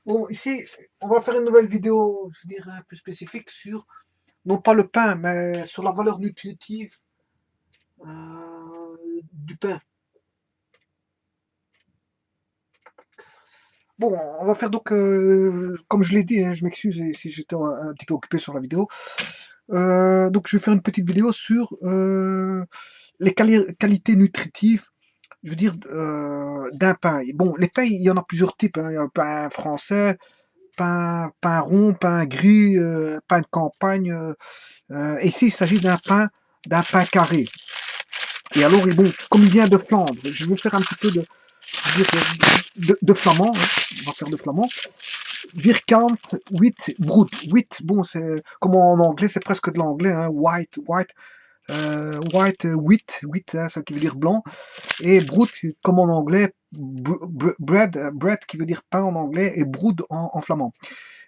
Bon, ici, on va faire une nouvelle vidéo, je dirais, un peu spécifique sur, non pas le pain, mais sur la valeur nutritive du pain. Bon, on va faire donc, comme je l'ai dit, hein, je m'excuse si j'étais un petit peu occupé sur la vidéo. Donc, je vais faire une petite vidéo sur les qualités nutritives, je veux dire, d'un pain. Bon, les pains, il y en a plusieurs types, hein. Il y a un pain français, pain rond, pain gris, pain de campagne. Ici, il s'agit d'un pain carré. Et alors, et bon, comme il vient de Flandre, je vais faire un petit peu de flamand. Hein, on va faire de flamand. Virkant, wheat, brood. Wheat, bon, c'est comme en anglais, c'est presque de l'anglais. Hein, wheat, hein, ça qui veut dire blanc. Et brood, comme en anglais, bread qui veut dire pain en anglais, et brood en flamand.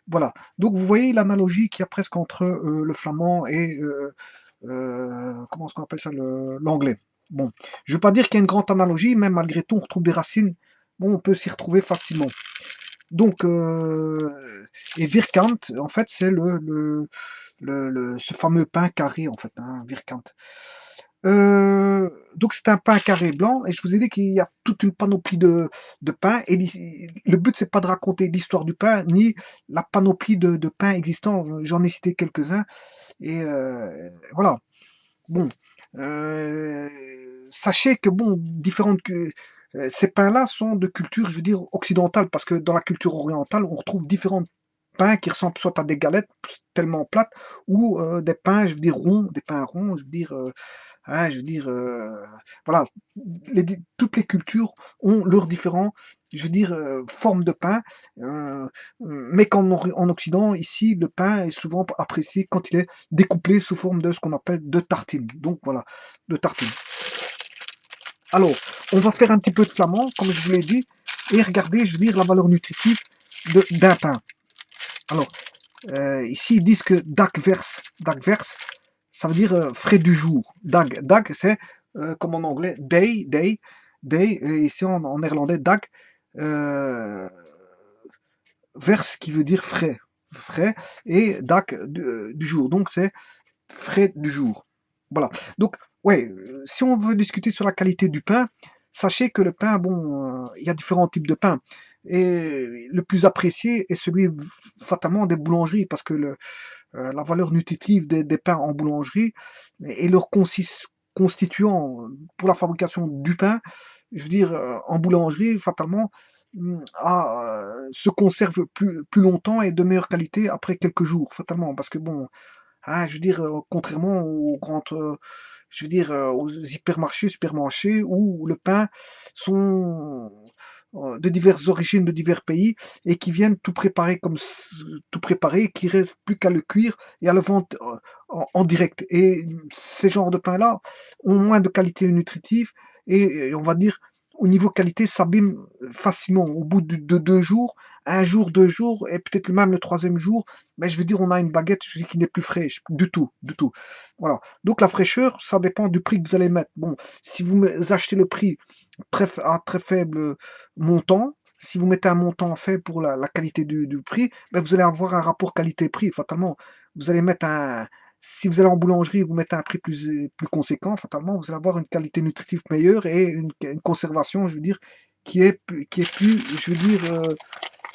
Voilà. Donc vous voyez l'analogie qu'il y a presque entre le flamand et comment est-ce qu'on appelle ça, l'anglais. Bon, je ne veux pas dire qu'il y a une grande analogie, mais malgré tout, on retrouve des racines. Bon, on peut s'y retrouver facilement. Donc, et Virkant, en fait, c'est ce fameux pain carré, en fait, hein, Virkant. Donc c'est un pain carré blanc et je vous ai dit qu'il y a toute une panoplie de pains et le but c'est pas de raconter l'histoire du pain ni la panoplie de pains existants. J'en ai cité quelques-uns et voilà. Bon, euh, sachez que bon, ces pains-là sont de culture, je veux dire, occidentale, parce que dans la culture orientale, on retrouve différents pains qui ressemblent soit à des galettes tellement plates, ou des pains, je veux dire, ronds, des pains ronds, je veux dire, hein, je veux dire, voilà, toutes les cultures ont leurs différents, je veux dire, formes de pain, euh, mais en Occident, ici, le pain est souvent apprécié quand il est découpé sous forme de ce qu'on appelle de tartine. Donc voilà, de tartine. Alors, on va faire un petit peu de flamand, comme je vous l'ai dit, et regardez, je veux dire, la valeur nutritive d'un pain. Alors, ici, ils disent que dagvers, ça veut dire frais du jour. Dag, c'est comme en anglais, day, et ici en néerlandais, dag, euh, vers qui veut dire frais, et dag du jour. Donc c'est frais du jour. Voilà. Donc, ouais, si on veut discuter sur la qualité du pain, sachez que le pain, bon, il y a différents types de pain. Et le plus apprécié est celui fatalement des boulangeries, parce que la valeur nutritive des pains en boulangerie et leur constituant pour la fabrication du pain, je veux dire, en boulangerie, fatalement, se conserve plus longtemps et de meilleure qualité après quelques jours, fatalement. Parce que bon, hein, je veux dire, contrairement aux grandes, je veux dire, aux hypermarchés, supermarchés, où le pain sont de diverses origines, de divers pays, et qui viennent tout préparer tout préparer, qui reste plus qu'à le cuire et à le vendre en direct. Et ces genres de pains-là ont moins de qualité nutritive et on va dire au niveau qualité s'abîme facilement. Au bout de 2 jours, un jour, 2 jours, et peut-être même le troisième jour, mais je veux dire, on a une baguette, je dis, qui n'est plus fraîche, du tout, du tout. Voilà. Donc la fraîcheur, ça dépend du prix que vous allez mettre. Bon, si vous achetez le prix à très faible montant, si vous mettez un montant fait pour la qualité du prix, ben vous allez avoir un rapport qualité-prix, fatalement. Vous allez mettre un. Si vous allez en boulangerie, vous mettez un prix plus conséquent, fatalement, vous allez avoir une qualité nutritive meilleure et une conservation, je veux dire, qui est plus, je veux dire,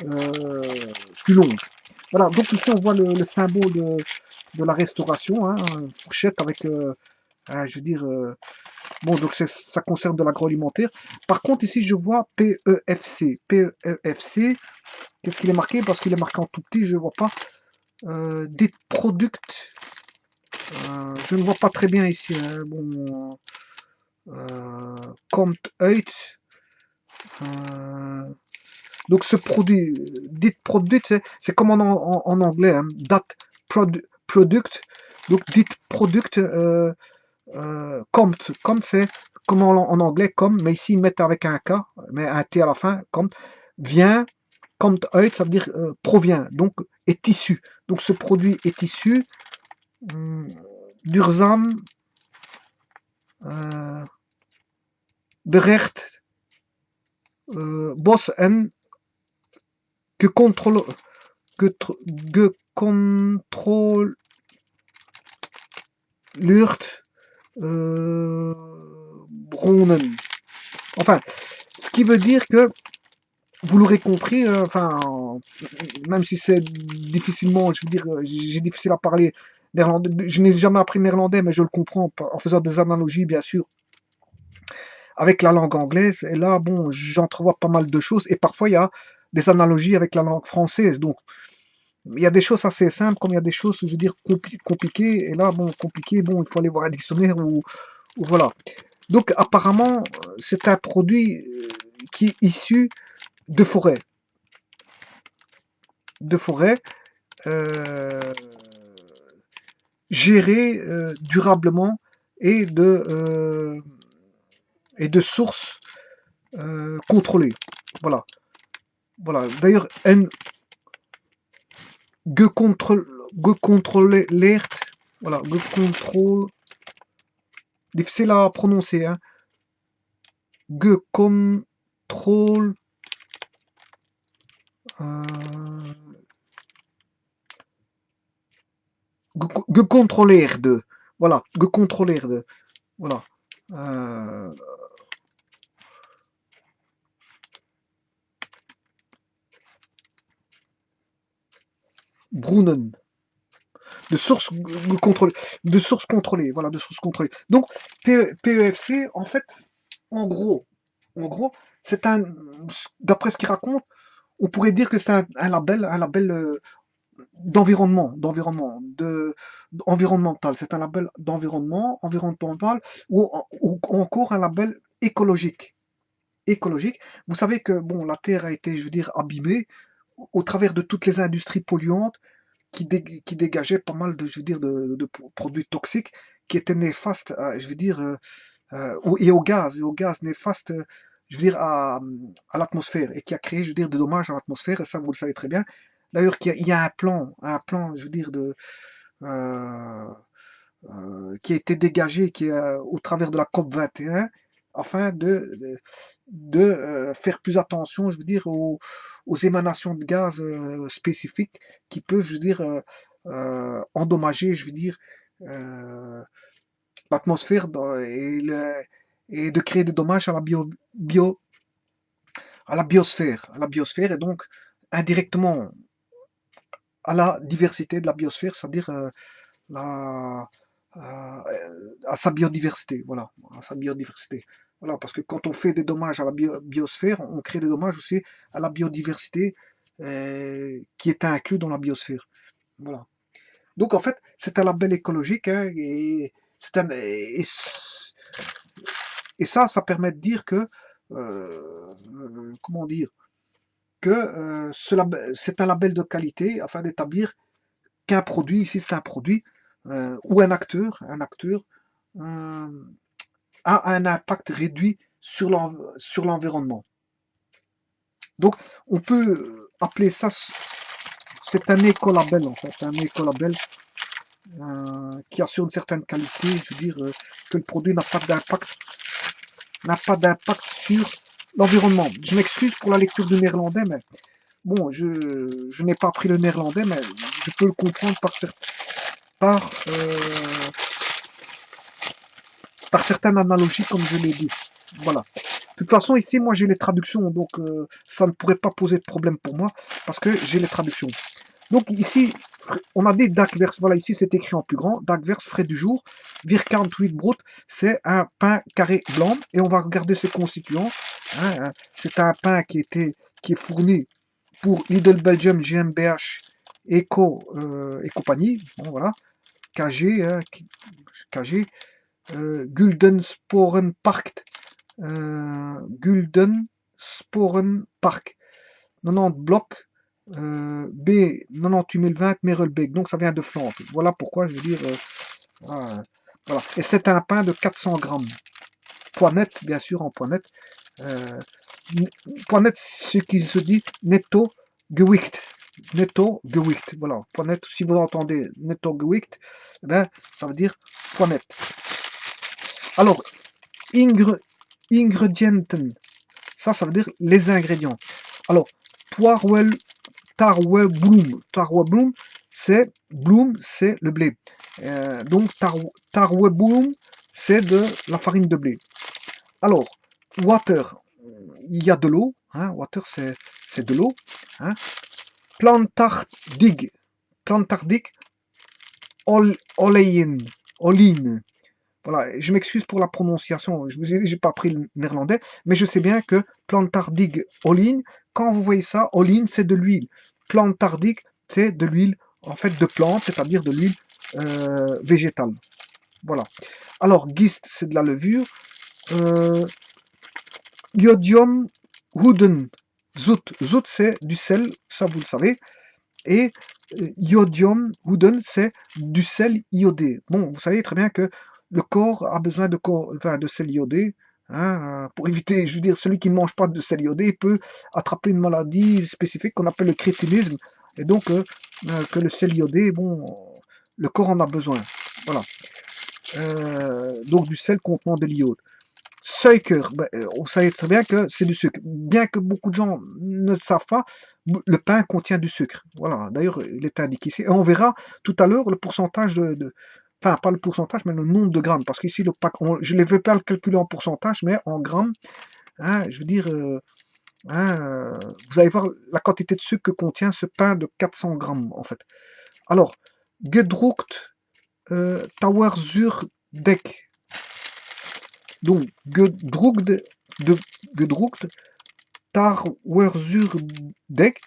euh, plus longue. Voilà, donc ici on voit le symbole de la restauration, hein, une fourchette avec, je veux dire, bon, donc ça concerne de l'agroalimentaire. Par contre, ici je vois PEFC. PEFC, qu'est-ce qu'il est marqué? Parce qu'il est marqué en tout petit, je ne vois pas. Des products, je ne vois pas très bien ici. Hein, bon, Komt uit. Euh, donc ce produit, dit produit, c'est comme en anglais, hein, dat product. Donc dit product, Komt c'est comme en anglais, comme, mais ici ils mettent avec un K, mais un T à la fin, Komt, vient, Komt uit, ça veut dire provient, donc est issu. Donc ce produit est issu duurzaam, berecht, bos en contrôle, contrôle Brunnen. Enfin, ce qui veut dire que, vous l'aurez compris, même si c'est difficilement, je veux dire, j'ai difficile à parler néerlandais, je n'ai jamais appris néerlandais, mais je le comprends en faisant des analogies, bien sûr, avec la langue anglaise. Et là, bon, j'entrevois pas mal de choses, et parfois il y a des analogies avec la langue française. Donc, il y a des choses assez simples, comme il y a des choses, je veux dire, compliquées. Et là, bon, compliqué, bon, il faut aller voir un dictionnaire ou voilà. Donc, apparemment, c'est un produit qui est issu de forêt. De forêt, euh, gérée durablement et de sources contrôlées. Voilà. Voilà. D'ailleurs, contrôler l'air. Voilà. Contrôle. Difficile à prononcer. Hein. Contrôle. Contrôler de. Voilà. Contrôler de. Voilà. Brunnen. De sources contrôlées. De sources contrôlées. Voilà, de sources contrôlées. Donc, PEFC, en fait, en gros, c'est un. D'après ce qu'il raconte, on pourrait dire que c'est un label environnemental. C'est un label environnemental ou encore un label écologique. Écologique. Vous savez que bon, la Terre a été, je veux dire, abîmée au travers de toutes les industries polluantes qui dégageaient pas mal de, je veux dire, de produits toxiques qui étaient néfastes, je veux dire, et au gaz néfaste, je veux dire, à l'atmosphère et qui a créé, je veux dire, des dommages à l'atmosphère. Et ça, vous le savez très bien. D'ailleurs, il y a un plan, je veux dire, qui a été dégagé au travers de la COP 21 afin de faire plus attention, je veux dire, aux émanations de gaz spécifiques qui peuvent, je veux dire, endommager, je veux dire, l'atmosphère et de créer des dommages à la biosphère et donc indirectement à la diversité de la biosphère, c'est-à-dire la, à sa biodiversité, voilà, à sa biodiversité. Voilà, parce que quand on fait des dommages à la biosphère, on crée des dommages aussi à la biodiversité qui est inclus dans la biosphère. Voilà. Donc en fait, c'est un label écologique hein, et ça permet de dire que, comment dire, que c'est un label de qualité afin d'établir qu'un produit, ici c'est un produit, ou un acteur euh, a un impact réduit sur l'environnement. Donc on peut appeler ça, c'est un écolabel en fait, c'est un écolabel qui assure une certaine qualité, je veux dire que le produit n'a pas d'impact sur l'environnement. Je m'excuse pour la lecture du néerlandais, mais bon, je n'ai pas appris le néerlandais, mais je peux le comprendre par, par certaines analogies, comme je l'ai dit. Voilà. De toute façon, ici, moi, j'ai les traductions, donc ça ne pourrait pas poser de problème pour moi, parce que j'ai les traductions. Donc ici, on a des dagvers. Voilà, ici, c'est écrit en plus grand. Dagvers, frais du jour. Virkant 8 brut, c'est un pain carré blanc. Et on va regarder ses constituants. Hein, c'est un pain qui est fourni pour Lidl Belgium GmbH Eco et compagnie. Bon, voilà. KG, hein, KG. Guldensporenpark. Guldensporenpark. 90 blocs. B 98020 Merelbeek. Donc ça vient de Flandre. Voilà pourquoi je veux dire. Voilà. Et c'est un pain de 400 grammes. Point net, bien sûr, en point net. Point net, ce qui se dit netto gewicht. Netto gewicht. Voilà. Point net, si vous entendez netto gewicht, eh ben, ça veut dire point net. Alors, ingredienten. Ça veut dire les ingrédients. Alors, poirewell Tarwebloom. Tarwebloom, c'est le blé. Donc Tarwebloom, c'est de la farine de blé. Alors, water, il y a de l'eau. Hein, water, c'est de l'eau. Hein. Plantardig, olein. Voilà, je m'excuse pour la prononciation, je vous ai dit, j'ai pas appris le néerlandais, mais je sais bien que plantardig olein, quand vous voyez ça, olein c'est de l'huile. Plantardig, c'est de l'huile en fait de plante, c'est-à-dire de l'huile végétale. Voilà. Alors, gist, c'est de la levure. Iodium Huden. Zout, c'est du sel, ça vous le savez. Et iodium Huden, c'est du sel iodé. Bon, vous savez très bien que le corps a besoin de sel iodé. Hein, pour éviter, je veux dire, celui qui ne mange pas de sel iodé peut attraper une maladie spécifique qu'on appelle le crétinisme. Et donc, que le sel iodé, bon, le corps en a besoin. Voilà. Donc, du sel contenant de l'iode. Suiker, vous savez très bien que c'est du sucre. Bien que beaucoup de gens ne le savent pas, le pain contient du sucre. Voilà, d'ailleurs, il est indiqué ici. Et on verra tout à l'heure le pourcentage enfin, pas le pourcentage, mais le nombre de grammes. Parce qu'ici, je ne vais pas le calculer en pourcentage, mais en grammes. Hein, je veux dire, vous allez voir la quantité de sucre que contient ce pain de 400 grammes, en fait. Alors, gedruckt Tower zur Deck. Donc, gedruckt Tarwerzuurdeck.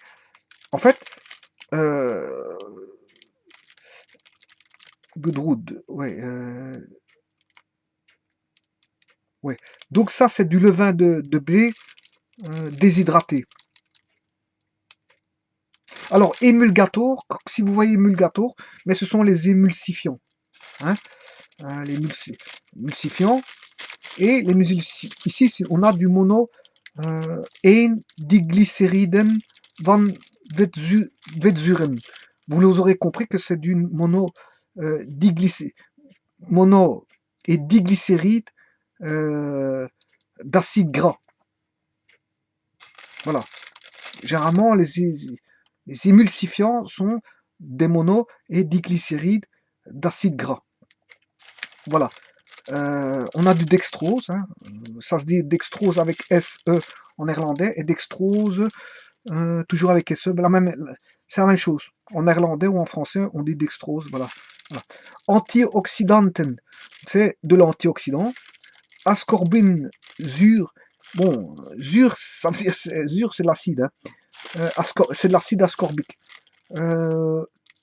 En fait, gedruckt, ouais, ouais. Donc ça, c'est du levain de blé déshydraté. Alors, émulgator, si vous voyez émulgator, mais ce sont les émulsifiants. Hein, les émulsifiants. Et ici, on a du mono 1 diglycériden van Vetzuren. Vous aurez compris que c'est du mono et diglycéride d'acide gras. Voilà. Généralement, les émulsifiants sont des mono et diglycérides d'acide gras. Voilà. On a du dextrose, hein. Ça se dit dextrose avec SE en néerlandais, et dextrose toujours avec SE, c'est la même chose. En néerlandais ou en français, on dit dextrose, voilà. Antioxydanten, c'est de l'antioxydant. Ascorbine, zur, bon, zur, ça veut dire, zur, c'est de l'acide, hein. C'est de l'acide ascorbique.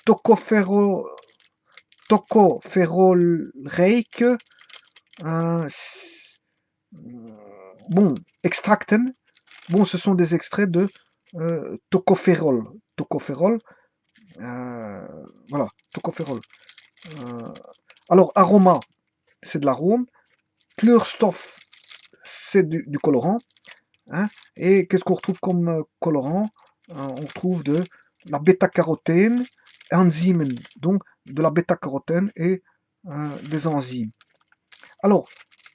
Tocopherolreik, bon, extracten, bon, ce sont des extraits de tocopherol. Tocopherol, voilà, tocopherol. Alors, aroma, c'est de l'arôme. Kleurstoff, c'est du colorant. Hein. Et qu'est-ce qu'on retrouve comme colorant? On retrouve de la bêta-carotène, enzymen, donc de la bêta-carotène et des enzymes. Alors,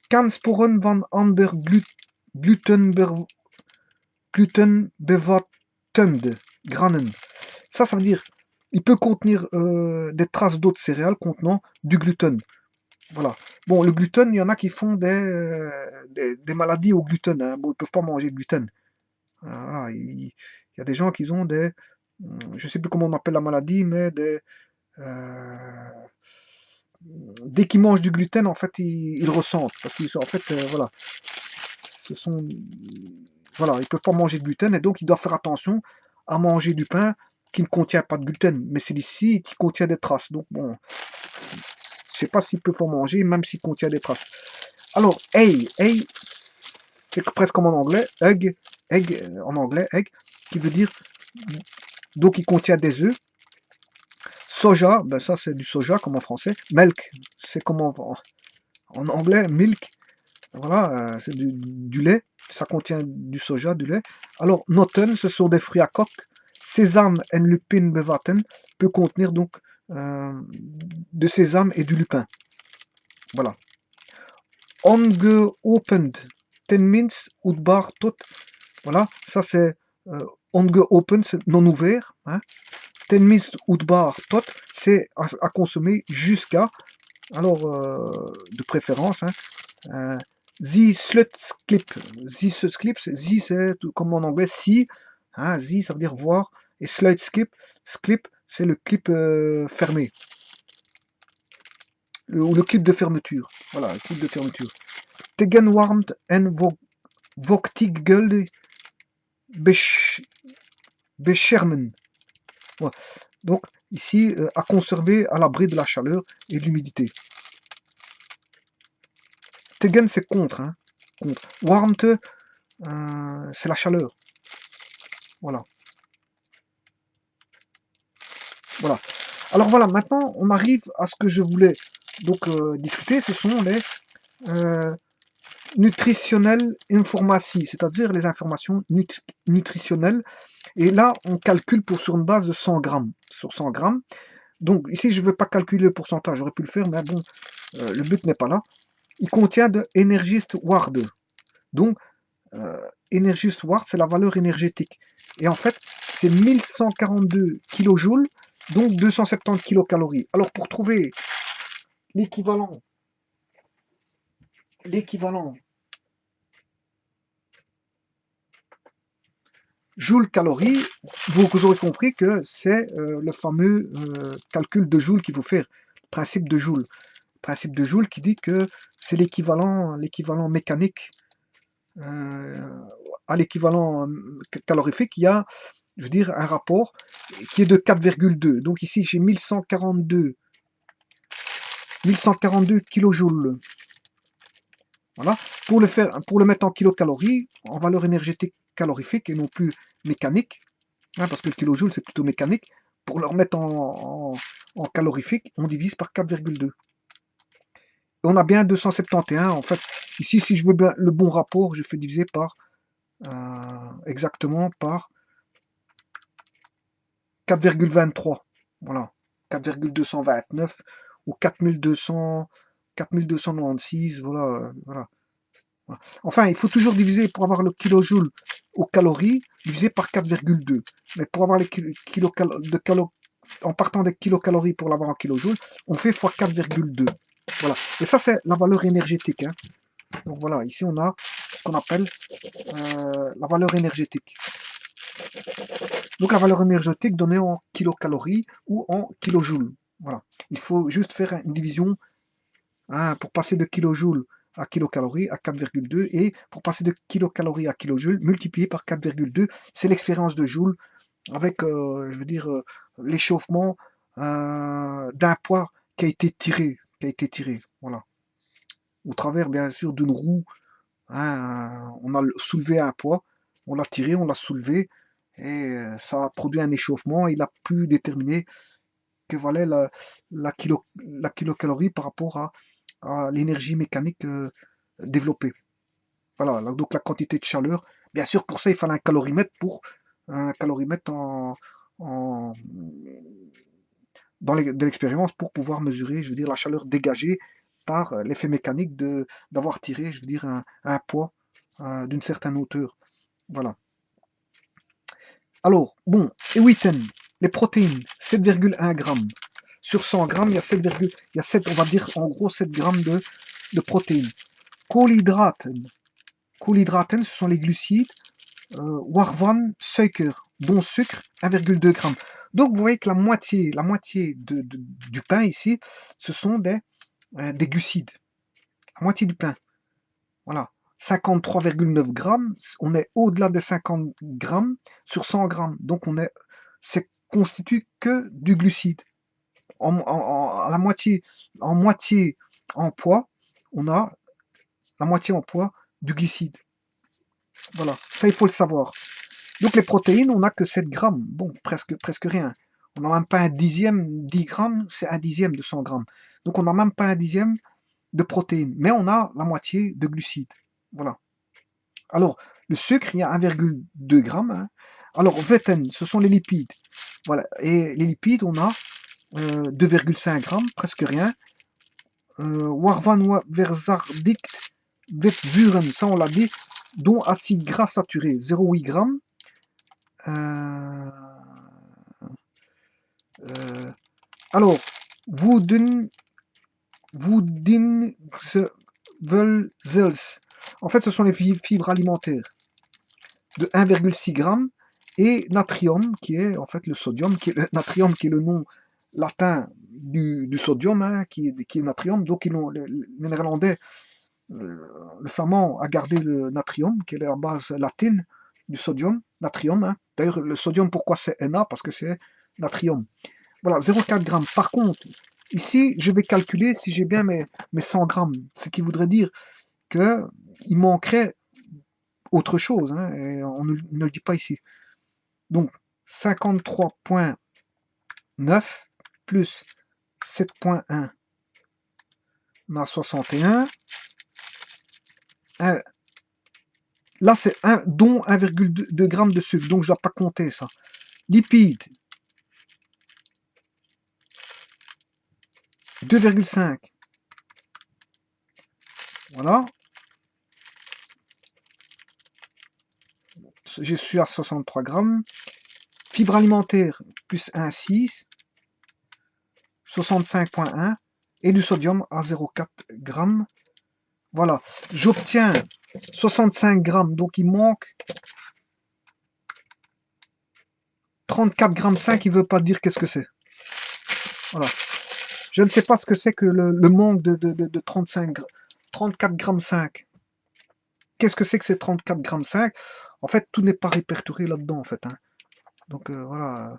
kan sporen van ander glutenbevattende granen. Ça veut dire, il peut contenir des traces d'autres céréales contenant du gluten. Voilà. Bon, le gluten, il y en a qui font des maladies au gluten. Hein. Bon, ils ne peuvent pas manger de gluten. Voilà, il y a des gens qui ont je ne sais plus comment on appelle la maladie, mais dès qu'ils mangent du gluten, en fait, ils le ressentent. Parce qu'ils sont, en fait, voilà, voilà, ils ne peuvent pas manger de gluten, et donc ils doivent faire attention à manger du pain qui ne contient pas de gluten, mais celui-ci qui contient des traces. Donc, bon, je ne sais pas s'ils peuvent en manger, même s'il contient des traces. Alors, c'est presque comme en anglais, egg en anglais, egg, qui veut dire, donc il contient des œufs. Soja, ben ça c'est du soja comme en français. Milk, c'est comme en anglais, milk. Voilà, c'est du lait. Ça contient du soja, du lait. Alors, noten, ce sont des fruits à coque. Sésame et lupin bevatten peut contenir donc de sésame et du lupin. Voilà. Ongeopend, ten minutes, outbar tot. Voilà, ça c'est Ongeopen, c'est non ouvert. Hein. 10 minutes outbar tot, c'est à consommer jusqu'à, alors de préférence, hein, the slutsklip. The slutsklip, c'est comme en anglais, si, hein, the ça veut dire voir, et slutsklip, skip, c'est le clip fermé. Ou le clip de fermeture. Voilà, le clip de fermeture. Tegen warmt en vochtigelde beschermen. Voilà. Donc, ici, à conserver à l'abri de la chaleur et de l'humidité. Tegen, c'est contre. Hein, contre. Warmte, c'est la chaleur. Voilà. Voilà. Alors voilà, maintenant, on arrive à ce que je voulais donc discuter. Ce sont les nutritionnelles informations, c'est-à-dire les informations nutritionnelles. Et là, on calcule sur une base de 100 grammes. Sur 100 grammes. Donc ici, je ne veux pas calculer le pourcentage, j'aurais pu le faire, mais bon, le but n'est pas là. Il contient de Energist Ward. Donc, Energist Ward, c'est la valeur énergétique. Et en fait, c'est 1142 kJ, donc 270 kilocalories. Alors, pour trouver l'équivalent joule-calorie, vous aurez compris que c'est le fameux calcul de joule qu'il faut faire, le principe de joule. Le principe de joule qui dit que c'est l'équivalent mécanique à l'équivalent calorifique. Il y a, je veux dire, un rapport qui est de 4,2. Donc ici, j'ai 1142 kilojoules. Voilà. Pour le mettre en kilocalories, en valeur énergétique calorifique et non plus mécanique, hein, parce que le kilojoule c'est plutôt mécanique, pour le remettre en calorifique, on divise par 4,2. Et on a bien 271. En fait, ici, si je veux bien le bon rapport, je fais diviser par exactement par 4,23. Voilà. 4,229 ou 4296. Voilà. Enfin, il faut toujours diviser pour avoir le kilojoule aux calories, divisé par 4,2. Mais pour avoir les en partant des kilocalories pour l'avoir en kilojoules, on fait x 4,2. Voilà. Et ça, c'est la valeur énergétique. Hein. Donc voilà, ici on a ce qu'on appelle la valeur énergétique. Donc la valeur énergétique donnée en kilocalories ou en kilojoules. Voilà. Il faut juste faire une division pour passer de kilojoules à kilocalories à 4,2 et pour passer de kilocalories à kilojoules multiplié par 4,2, c'est l'expérience de Joule avec, je veux dire, l'échauffement d'un poids qui a été tiré, voilà, au travers bien sûr d'une roue. Hein, on a soulevé un poids, on l'a tiré, on l'a soulevé et ça a produit un échauffement. Il a pu déterminer que valait la kilocalorie par rapport à l'énergie mécanique développée. Voilà, donc la quantité de chaleur. Bien sûr, pour ça, il fallait un calorimètre de l'expérience pour pouvoir mesurer, je veux dire, la chaleur dégagée par l'effet mécanique d'avoir tiré, je veux dire, un poids d'une certaine hauteur. Voilà. Alors, bon, et Witten, les protéines, 7,1 grammes. Sur 100 grammes, il y a 7, on va dire en gros 7 grammes de protéines. Kohlenhydraten, ce sont les glucides. Warvan, suiker, dont sucre, 1,2 g. Donc vous voyez que la moitié du pain ici, ce sont des glucides. La moitié du pain. Voilà. 53,9 grammes, on est au-delà des 50 grammes sur 100 grammes. Donc c'est constitue que du glucide. La moitié en poids, on a la moitié en poids du glucide. Voilà, ça il faut le savoir. Donc les protéines, on n'a que 7 grammes. Bon, presque rien. On n'a même pas un dixième, 10 grammes, c'est un dixième de 100 grammes. Donc on n'a même pas un dixième de protéines. Mais on a la moitié de glucides. Voilà. Alors, le sucre, il y a 1,2 grammes. Hein. Alors, Vetten, ce sont les lipides. Voilà. Et les lipides, on a 2,5 grammes, presque rien. Warvan Verzardikt Vetzuren, ça on l'a dit, dont acide gras saturé, 0,8 grammes. Euh, euh, alors, Wooden, Woodenzells. En fait, ce sont les fibres alimentaires de 1,6 g et natrium, qui est en fait le sodium, natrium qui est le nom latin du sodium, hein, qui est natrium. Donc, les Néerlandais, le flamand a gardé le natrium, qui est la base latine du sodium, natrium. Hein. D'ailleurs, le sodium, pourquoi c'est Na? Parce que c'est natrium. Voilà, 0,4 g. Par contre, ici, je vais calculer si j'ai bien mes 100 grammes, ce qui voudrait dire qu'il manquerait autre chose, hein, et on ne le dit pas ici. Donc, 53,9 plus 7,1, on a 61. Là, c'est dont 1,2 g de sucre, donc je ne dois pas compter ça. Lipides, 2,5. Voilà. Je suis à 63 grammes. Fibres alimentaires, plus 1,6. 65,1. Et du sodium à 0,4 g. Voilà. J'obtiens 65 grammes. Donc, il manque 34,5 g. Il ne veut pas dire qu'est-ce que c'est. Voilà. Je ne sais pas ce que c'est que le manque de 34,5 g. Qu'est-ce que c'est que ces 34,5 g? En fait, tout n'est pas répertorié là-dedans, en fait. Hein. Donc, voilà.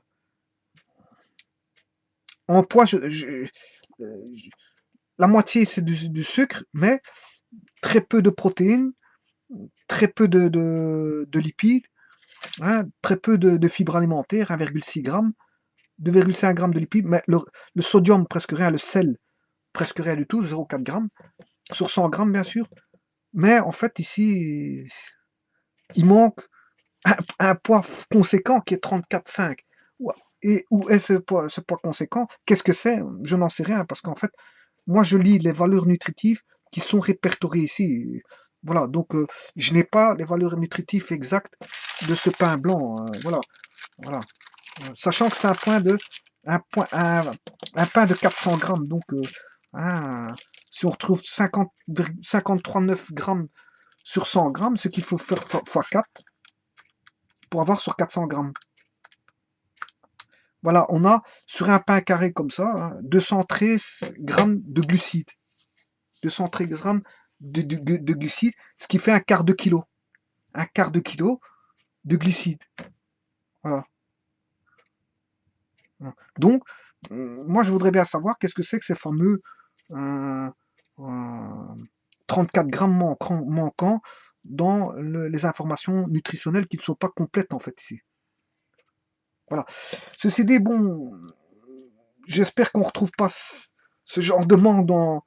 En poids, la moitié, c'est du sucre, mais très peu de protéines, très peu de lipides, hein, très peu de fibres alimentaires, 1,6 g, 2,5 g de lipides, mais le sodium, presque rien, le sel, presque rien du tout, 0,4 g, sur 100 g, bien sûr. Mais en fait, ici, il manque un poids conséquent qui est 34,5. Et où est ce poids conséquent? Qu'est-ce que c'est? Je n'en sais rien, parce qu'en fait, moi, je lis les valeurs nutritives qui sont répertoriées ici. Voilà, donc je n'ai pas les valeurs nutritives exactes de ce pain blanc. Voilà, voilà. Sachant que c'est un pain de 400 grammes. Donc, si on retrouve 53,9 grammes sur 100 grammes, ce qu'il faut faire x4 pour avoir sur 400 grammes. Voilà, on a sur un pain carré comme ça, hein, 213 grammes de glucides. 213 grammes de glucides, ce qui fait un quart de kilo. Un quart de kilo de glucides. Voilà. Donc, moi, je voudrais bien savoir qu'est-ce que c'est que ces fameux 34 grammes manquants dans les informations nutritionnelles qui ne sont pas complètes, en fait, ici. Voilà. Ceci dit, bon, j'espère qu'on ne retrouve pas ce genre de manque dans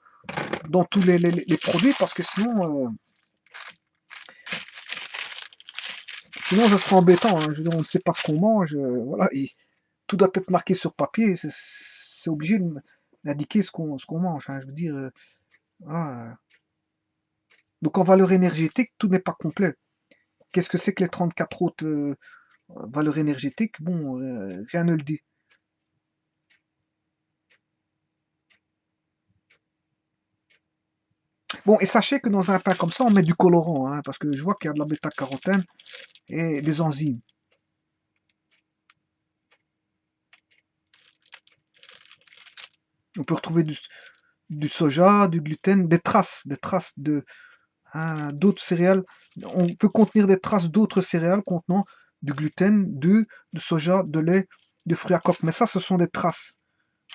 tous les produits, parce que sinon, ça serait embêtant. Hein. Je veux dire, on ne sait pas ce qu'on mange. Voilà, et tout doit être marqué sur papier. C'est obligé d'indiquer ce qu'on mange. Hein. Je veux dire, voilà. Donc en valeur énergétique, tout n'est pas complet. Qu'est-ce que c'est que les 34 autres valeurs énergétiques? Bon, rien ne le dit. Bon, et sachez que dans un pain comme ça, on met du colorant, hein, parce que je vois qu'il y a de la bêta-carotène et des enzymes. On peut retrouver du soja, du gluten, des traces d'autres céréales. On peut contenir des traces d'autres céréales contenant du gluten, de soja, de lait, de fruits à coque. Mais ça, ce sont des traces.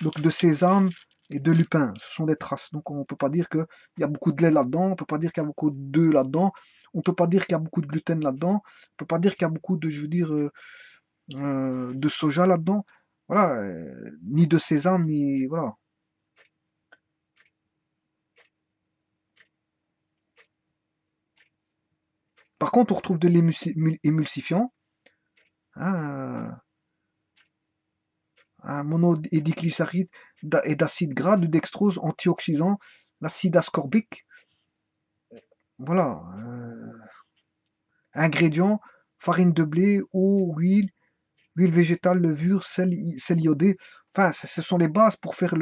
Donc de sésame et de lupin, ce sont des traces. Donc on ne peut pas dire qu'il y a beaucoup de lait là-dedans, on ne peut pas dire qu'il y a beaucoup d'œufs là-dedans, on ne peut pas dire qu'il y a beaucoup de gluten là-dedans, on ne peut pas dire qu'il y a beaucoup de, je veux dire, de soja là-dedans. Voilà, ni de sésame, ni... Voilà. Par contre, on retrouve de l'émulsifiant, hein, un monodiglycéride et d'acide gras, de dextrose, antioxydant, l'acide ascorbique. Voilà. Ingrédients, farine de blé, eau, huile, Huile végétale, levure, sel iodé. Enfin, ce sont les bases pour faire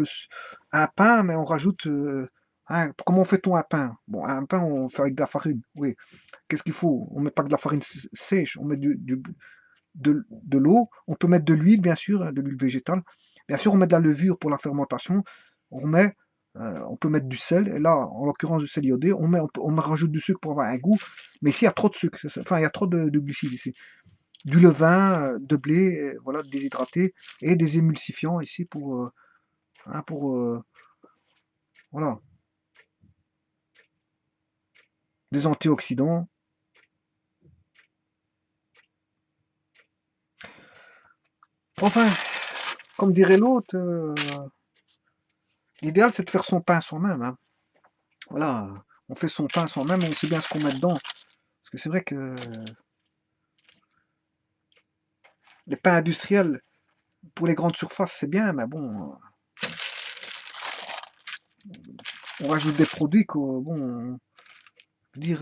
un pain, mais on rajoute. Comment fait-on un pain? Bon, un pain, on fait avec de la farine. Oui. Qu'est-ce qu'il faut? On met pas que de la farine sèche, on met de l'eau. On peut mettre de l'huile, bien sûr, hein, de l'huile végétale. Bien sûr, on met de la levure pour la fermentation. On peut mettre du sel. Et là, en l'occurrence du sel iodé, on rajoute du sucre pour avoir un goût. Mais ici, il y a trop de sucre. Enfin, il y a trop de glucides ici. Du levain, de blé, voilà, déshydraté, et des émulsifiants ici pour voilà, des antioxydants. Enfin, comme dirait l'autre, l'idéal c'est de faire son pain soi-même, hein. Voilà, on fait son pain soi-même, on sait bien ce qu'on met dedans. Parce que c'est vrai que les pains industriels, pour les grandes surfaces, c'est bien, mais bon, on rajoute des produits que, bon, je veux dire,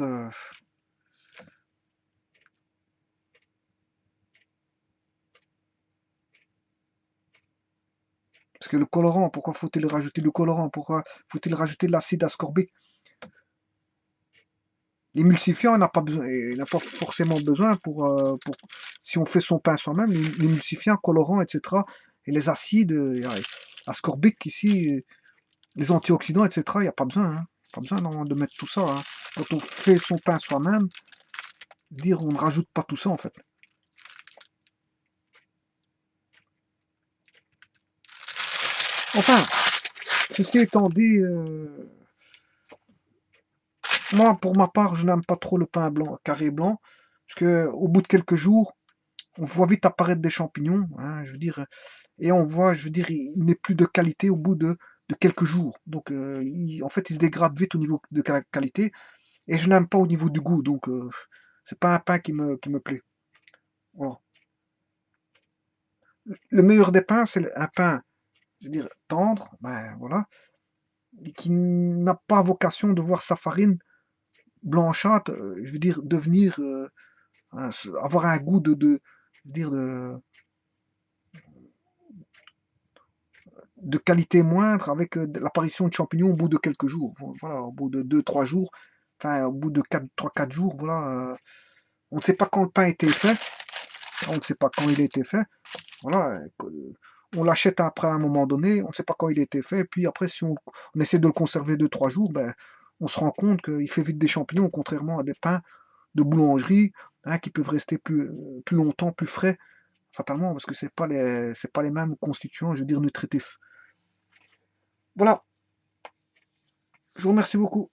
parce que le colorant, pourquoi faut-il rajouter du colorant? Pourquoi faut-il rajouter de l'acide ascorbique? L'émulsifiant, il n'a pas forcément besoin si on fait son pain soi-même, l'émulsifiant, colorant, etc. Et les acides, ascorbiques ici, les antioxydants, etc. Il n'y a pas besoin, hein. Pas besoin de mettre tout ça, hein. Quand on fait son pain soi-même, dire on ne rajoute pas tout ça en fait. Enfin, ceci étant dit, moi pour ma part, je n'aime pas trop le pain blanc, carré blanc, parce que au bout de quelques jours, on voit vite apparaître des champignons, hein, je veux dire, et on voit, je veux dire, il n'est plus de qualité au bout de quelques jours. Donc, en fait, il se dégrade vite au niveau de la qualité, et je n'aime pas au niveau du goût, donc c'est pas un pain qui me plaît. Voilà. Le meilleur des pains, c'est un pain, je veux dire, tendre, ben voilà, et qui n'a pas vocation de voir sa farine blanchâtre, je veux dire, devenir, avoir un goût je veux dire, de qualité moindre avec l'apparition de champignons au bout de quelques jours. Voilà, au bout de 2 3 jours, enfin au bout de 3 4 jours, voilà. On ne sait pas quand le pain a été fait, on ne sait pas quand il a été fait. Voilà, on l'achète après à un moment donné, on ne sait pas quand il a été fait, et puis après, si on essaie de le conserver 2 3 jours, ben, on se rend compte qu'il fait vite des champignons, contrairement à des pains de boulangerie, hein, qui peuvent rester plus longtemps, plus frais, fatalement, parce que c'est pas les mêmes constituants, je veux dire, nutritifs. Voilà, je vous remercie beaucoup.